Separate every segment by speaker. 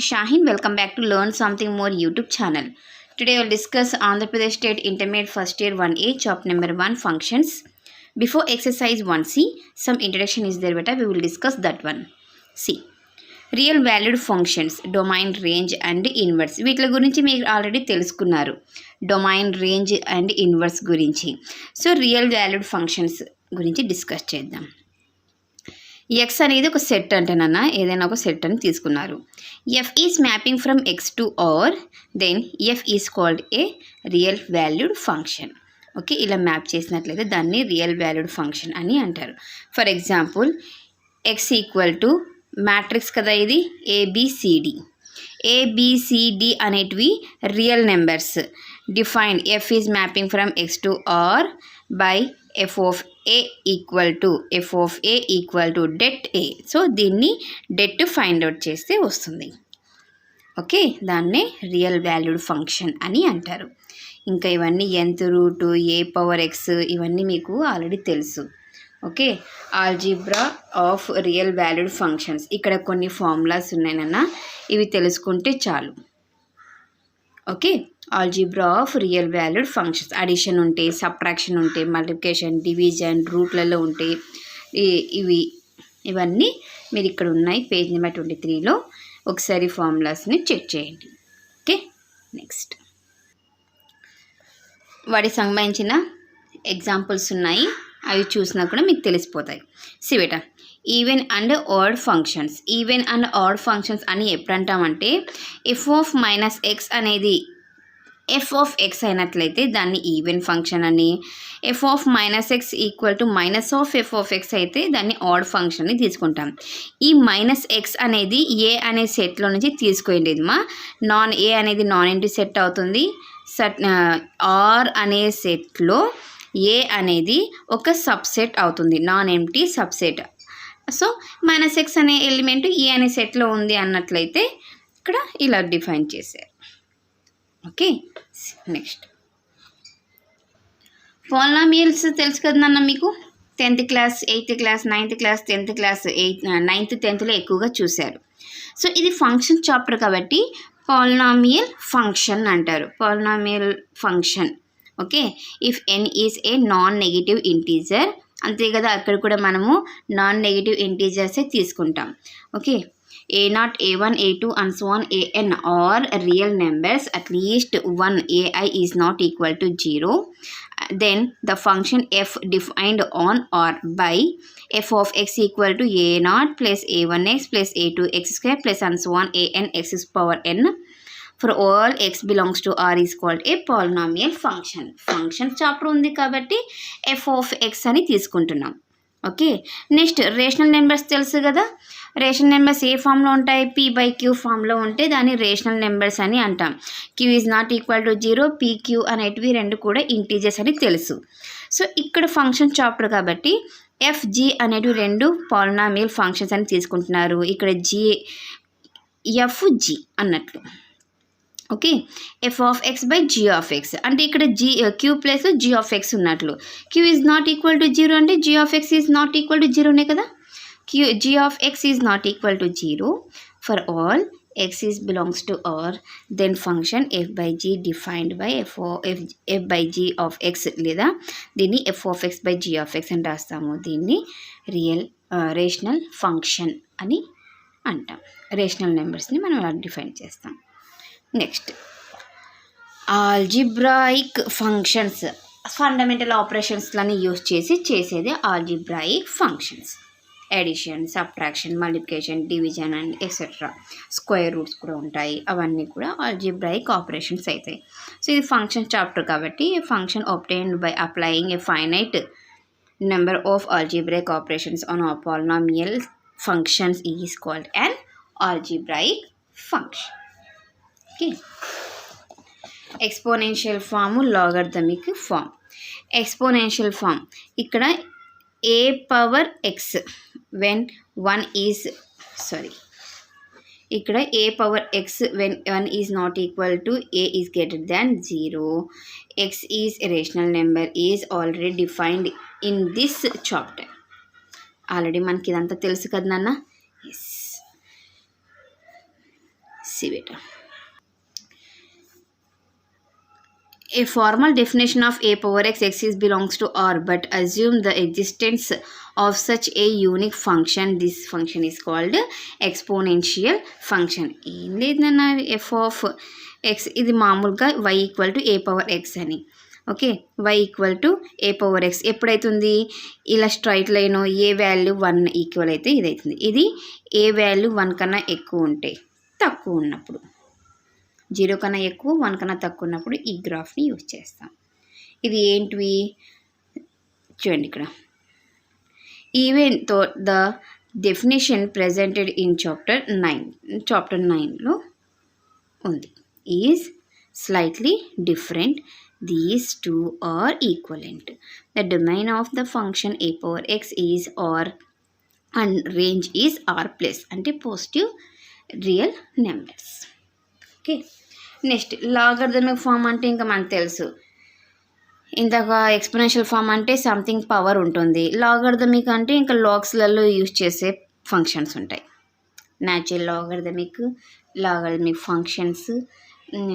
Speaker 1: is Shaheen. Welcome back to Learn Something More YouTube channel. Today I will discuss Andhra Pradesh State Intermediate First Year 1A chapter number 1 functions. Before exercise 1C, some introduction is there, but we will discuss that one. See, real valued functions, domain, range and inverse. వీటి గురించి మీరు already తెలుసుకున్నారు. Domain, range and inverse గురించి. So real valued functions గురించి discuss చేద్దాం. X అనేది ఒక set అంటేనన్న ఏదైనా ఒక సెట్ అని తీసుకున్నారు. F is mapping from X to R, then F is called a real valued function. Okay, ఇలా మ్యాప్ చేసినట్లయితే దాన్ని రియల్ వాల్యూడ్ ఫంక్షన్ అని అంటారు. For example, X equal to matrix కదా, ఇది ఏబిసిడి. ఏబిసిడి అనేటివి real numbers. Defined F is mapping from X to R by F of A equal to det A. So దీన్ని det find out చేస్తే వస్తుంది. Okay, దాన్నే real valued function అని అంటారు. ఇంకా ఇవన్నీ nth root, a power x, ఇవన్నీ మీకు ఆల్రెడీ తెలుసు. Okay, algebra of real valued functions. ఇక్కడ కొన్ని ఫార్ములాస్ ఉన్నాయన్న, ఇవి తెలుసుకుంటే చాలు. Okay, algebra of real valued functions. Addition ఉంటే, సబ్ట్రాక్షన్ ఉంటే, మల్టిప్లికేషన్, డివిజన్, రూట్లలో ఉంటే, ఇవన్నీ మీరు ఇక్కడ ఉన్నాయి పేజ్ నెంబర్ 23లో. ఒకసారి ఫార్ములాస్ని చెక్ చేయండి. ఓకే, నెక్స్ట్ వాటికి సంబంధించిన ఎగ్జాంపుల్స్ ఉన్నాయి, అవి చూసినా కూడా మీకు తెలిసిపోతాయి. సి బేటా, even and odd functions. Even and odd functions అని ఎప్పుడు అంటామంటే, ఎఫ్ ఆఫ్ మైనస్ ఎక్స్ అనేది ఎఫ్ ఆఫ్ ఎక్స్ అయినట్లయితే దాన్ని ఈవెన్ ఫంక్షన్ అని, F of minus X equal to minus of F of X అయితే దాన్ని ఆడ్ ఫంక్షన్ అని తీసుకుంటాం. ఈ మైనస్ ఎక్స్ అనేది ఏ అనే సెట్లో నుంచి తీసుకోండి మా. నాన్ ఏ అనేది నాన్ ఎంటీ సెట్ అవుతుంది. ఆర్ అనే సెట్లో ఏ అనేది ఒక సబ్సెట్ అవుతుంది, non empty subset. So minus X అనే ఎలిమెంట్ ఏ అనే సెట్లో ఉంది అన్నట్లయితే ఇక్కడ ఇలా డిఫైన్ చేశారు. ఓకే, నెక్స్ట్ పాలినామియల్స్ తెలుసు కదా నాన్న మీకు. 10th class, 8th class, 9th class, 10th class, 9th 10thలో ఎక్కువగా చూశారు. సో ఇది ఫంక్షన్ చాప్టర్ కాబట్టి పాలినామియల్ ఫంక్షన్ అంటారు. Polynomial function. Okay, if n is a non negative integer, అంతే కదా, అక్కడ కూడా మనము నాన్ నెగిటివ్ ఇంటీజర్సే తీసుకుంటాం. Okay, a0, a1, a2 and so on an are real numbers, at least one ai is not equal to 0, then the function f defined on or by f of x equal to a0 plus a1x plus a2x square plus and so on an x power n for all x belongs to r is called a polynomial function. Function chapter ఉంది కాబట్టి f of x అని తీసుకుంటున్నాం. Okay, next rational numbers తెలుసు కదా. Rational numbers ఏ ఫామ్లో ఉంటాయి, p/q ఫామ్లో ఉంటే దాన్ని రేషనల్ నెంబర్స్ అని అంటాం. q is not equal to 0, pq అనేటివి రెండు కూడా ఇంటీజర్స్ అని తెలుసు. సో ఇక్కడ ఫంక్షన్ చాప్టర్ కాబట్టి fg అనేటివి రెండు పాలినామియల్ ఫంక్షన్స్ అని తీసుకుంటున్నారు. ఇక్కడ fg అన్నట్లు. Okay, F of X by G of X అంటే ఇక్కడ క్యూ ప్లేస్లో జీ ఆఫ్ ఎక్స్ ఉన్నట్లు. Q is not equal to 0 అంటే G of X is not equal to 0నే కదా. G of X is not equal to 0 for all X is belongs to R, then function F by G defined by F by G of X, లేదా దీన్ని F of X by G of X అని రాస్తాము. దీన్ని rational function అని అంటాం. Rational నెంబర్స్ని మనం అలా define చేస్తాం. Next algebraic functions. ఫండమెంటల్ ఆపరేషన్స్లని యూజ్ చేసి చేసేది algebraic functions. Addition, subtraction, multiplication, division and etcetera. Square roots కూడా ఉంటాయి, అవన్నీ కూడా ఆల్జిబ్రాయిక్ ఆపరేషన్స్ అవుతాయి. సో ఇది ఫంక్షన్ చాప్టర్ కాబట్టి function obtained by applying a finite number of algebraic operations on a polynomial functions is called an algebraic function. Okay, exponential form, logarithmic form. Exponential form ఇక్కడ A power X when 1 is ఇక్కడ A power X when 1 is not equal to A is greater than 0, X is rational number is already defined in this chapter. Already మనకి ఇదంతా తెలుసు కదా నాన్న. Yes, सी बेटा A formal definition of a power x is belongs to R, but assume the existence of such a unique function. This function is called exponential function. ఏం లేదన్నా f of x ఇది మామూలుగా y equal to A power x అని. Okay, y equal to A power x ఎప్పుడైతుంది, ఇలా straight line ఏ value 1 equal అయితే ఇది అవుతుంది. ఇది ఏ వాల్యూ 1 కన్నా ఎక్కువ ఉంటే, తక్కువ ఉన్నప్పుడు 0 కన్నా ఎక్కువ 1 కన్నా తక్కువ ఉన్నప్పుడు ఈ గ్రాఫ్ని యూజ్ చేస్తాం. ఇది ఏంటివి చూడండి ఇక్కడ. Even though the definition presented in chapter 9లో ఉంది. Is slightly different, these two are equivalent. The domain of the function A power X is R and range is R plus, అంటే positive real numbers. Okay, next logarithmic form అంటే ఇంకా మనకు తెలుసు. ఇందాక exponential form అంటే something power ఉంటుంది. Logarithmic అంటే ఇంకా లాగ్స్లలో యూజ్ చేసే ఫంక్షన్స్ ఉంటాయి. న్యాచురల్ లాగరిథమిక్ ఫంక్షన్స్,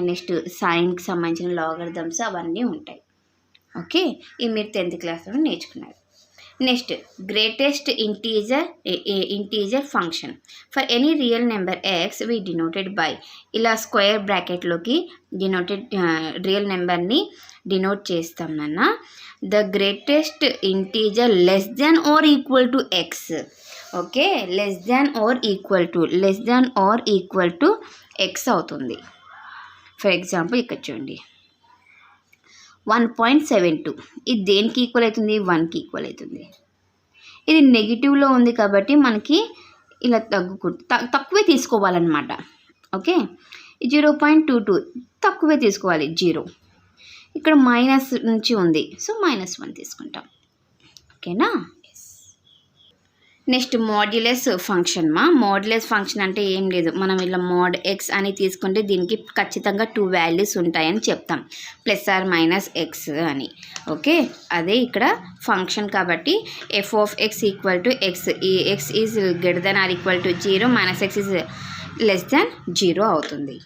Speaker 1: నెక్స్ట్ సైన్కి సంబంధించిన లాగరిథమ్స్ అవన్నీ ఉంటాయి. ఓకే, ఇవి మీరు 10th క్లాస్లో నేర్చుకున్నారు. Next greatest integer function for any real number x we denoted by, ఇలా స్క్వేర్ బ్రాకెట్లోకి రియల్ నెంబర్ని డినోట్ చేస్తాం నాన్న. The greatest integer less than or equal to x. Okay, less than or equal to x అవుతుంది. For example ఇక్కడ చూడండి 1.72, ఇది దేనికి ఈక్వల్ అవుతుంది, 1కి ఈక్వల్ అవుతుంది. ఇది నెగిటివ్లో ఉంది కాబట్టి మనకి ఇలా తక్కువే తీసుకోవాలన్నమాట. ఓకే, 0.22 తక్కువే తీసుకోవాలి, 0. ఇక్కడ మైనస్ నుంచి ఉంది, సో -1 తీసుకుంటాం. ఓకేనా. Next modulus function. Modulus function అంటే ఏం లేదు, మనం ఇలా మోడ్ ఎక్స్ అని తీసుకుంటే దీనికి ఖచ్చితంగా 2 వాల్యూస్ ఉంటాయని చెప్తాం, ప్లస్ ఆర్ మైనస్ ఎక్స్ అని. ఓకే, అదే ఇక్కడ ఫంక్షన్ కాబట్టి F of X equal to X, ఈ X is greater than or equal to 0, minus X is less than 0 అవుతుంది.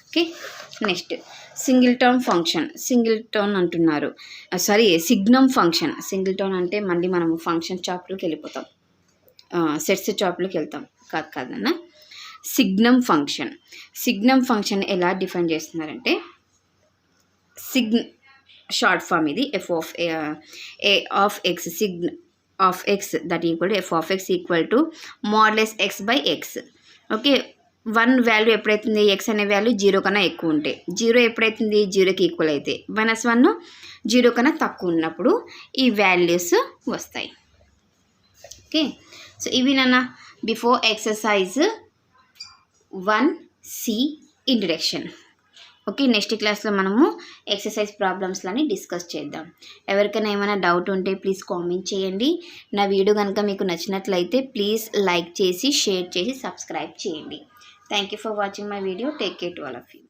Speaker 1: Okay, next singleton function. Singleton అంటున్నారు, సారీ సిగ్నమ్ ఫంక్షన్. సింగిల్టన్ అంటే మళ్ళీ మనము ఫంక్షన్ చాప్టర్కి వెళ్ళిపోతాం, సెట్స్ చాప్టర్కి వెళ్తాం కాదన్న. సిగ్నమ్ ఫంక్షన్ ఎలా డిఫైన్ చేస్తున్నారంటే, షార్ట్ ఫామ్ ఇది F of A of X, of X that equal to F of X equal to modulus X by X. Okay, 1 value ఎప్పుడైతుంది, ఎక్స్ అనే వాల్యూ 0 కన్నా ఎక్కువ ఉంటే, 0 ఎప్పుడైతుంది 0కి ఈక్వల్ అయితే, -1 0 కన్నా తక్కువ ఉన్నప్పుడు ఈ వాల్యూస్ వస్తాయి. ఓకే, సో ఇవి నాన్న before exercise 1C introduction. Okay, next క్లాస్లో మనము ఎక్సర్సైజ్ ప్రాబ్లమ్స్లని డిస్కస్ చేద్దాం. ఎవరికైనా ఏమైనా డౌట్ ఉంటే ప్లీజ్ కామెంట్ చేయండి. నా వీడియో కనుక మీకు నచ్చినట్లయితే ప్లీజ్ లైక్ చేసి, షేర్ చేసి, సబ్స్క్రైబ్ చేయండి. Thank you for watching my video. Take care to all of you.